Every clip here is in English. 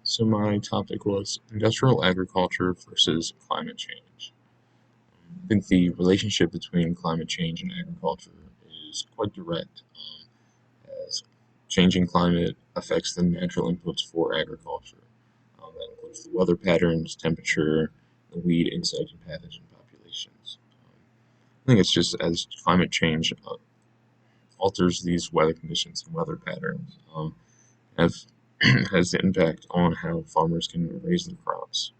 So my topic was industrial agriculture versus climate change. I think the relationship between climate change and agriculture is quite direct, as changing climate affects the natural inputs for agriculture. That includes the weather patterns, temperature, the weed, insect, and pathogen populations. I think it's just as climate change alters these weather conditions and weather patterns, have has the impact on how farmers can raise their crops.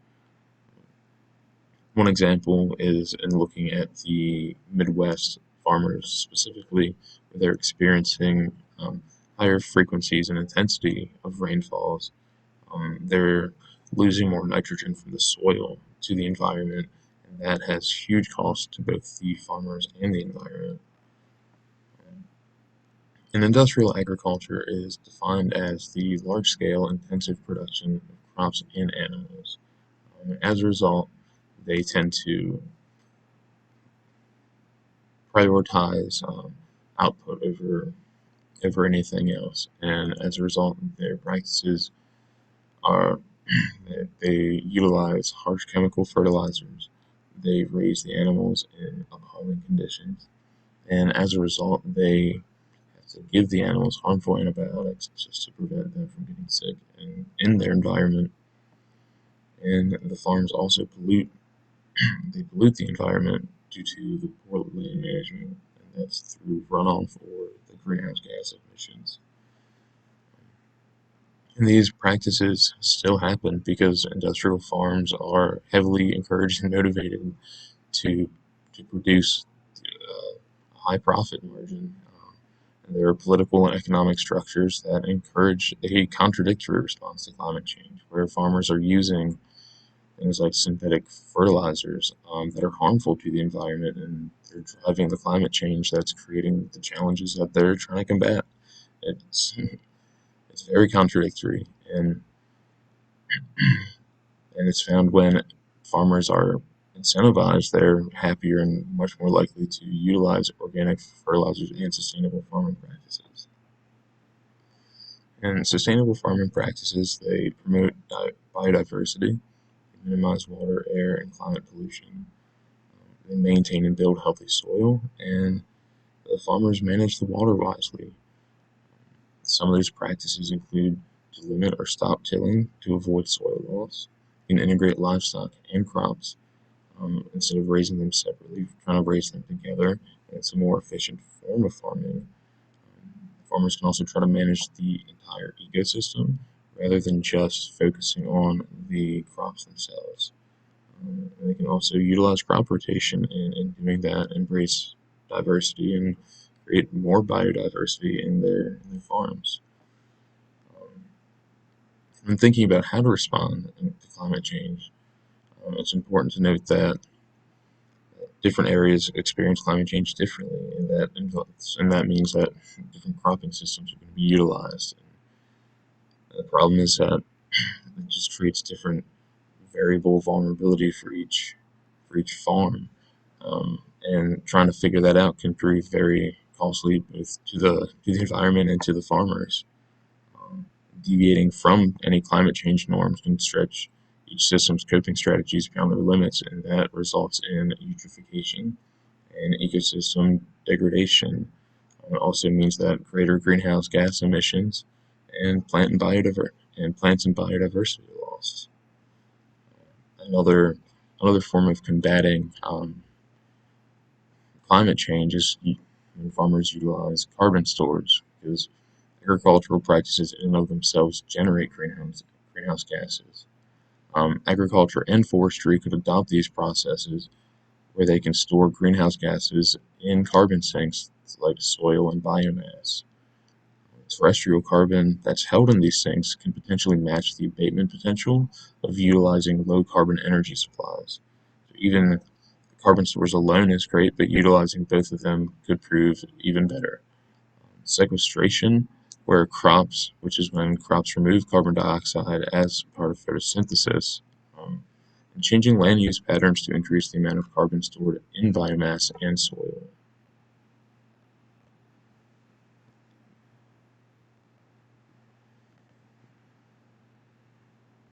One example is in looking at the Midwest farmers specifically, where they're experiencing higher frequencies and intensity of rainfalls. They're losing more nitrogen from the soil to the environment, and that has huge costs to both the farmers and the environment. And industrial agriculture is defined as the large-scale intensive production of crops and animals. As a result, they tend to prioritize output over anything else, and as a result, their practices are they utilize harsh chemical fertilizers. They raise the animals in appalling conditions, and as a result, they have to give the animals harmful antibiotics just to prevent them from getting sick in their environment. And the farms also pollute the environment due to the poor land management, and that's through runoff or the greenhouse gas emissions. And these practices still happen because industrial farms are heavily encouraged and motivated to produce a high profit margin. And there are political and economic structures that encourage a contradictory response to climate change, where farmers are using things like synthetic fertilizers that are harmful to the environment, and they're driving the climate change that's creating the challenges that they're trying to combat. It's it's very contradictory, and it's found when farmers are incentivized, they're happier and much more likely to utilize organic fertilizers and sustainable farming practices. And sustainable farming practices, they promote biodiversity, minimize water, air, and climate pollution. They maintain and build healthy soil, and the farmers manage the water wisely. Some of these practices include to limit or stop tilling to avoid soil loss, and integrate livestock and crops instead of raising them separately, trying to raise them together. And it's a more efficient form of farming. Farmers can also try to manage the entire ecosystem rather than just focusing on the crops themselves. And they can also utilize crop rotation and in doing that embrace diversity and create more biodiversity in their farms. Um, when thinking about how to respond to climate change, it's important to note that different areas experience climate change differently, and that means that different cropping systems are going to be utilized. And the problem is that it just creates different variable vulnerability for each farm, and trying to figure that out can prove very costly both to the environment and to the farmers. Um, Deviating from any climate change norms can stretch each system's coping strategies beyond their limits, and that results in eutrophication and ecosystem degradation. It also means that greater greenhouse gas emissions and plants and biodiversity loss. Another another form of combating climate change is when farmers utilize carbon storage, because agricultural practices in and of themselves generate greenhouse gases. Agriculture and forestry could adopt these processes where they can store greenhouse gases in carbon sinks like soil and biomass. Terrestrial carbon that's held in these sinks can potentially match the abatement potential of utilizing low carbon energy supplies. So even carbon stores alone is great, but utilizing both of them could prove even better. Sequestration, where which is when crops remove carbon dioxide as part of photosynthesis, and changing land use patterns to increase the amount of carbon stored in biomass and soil.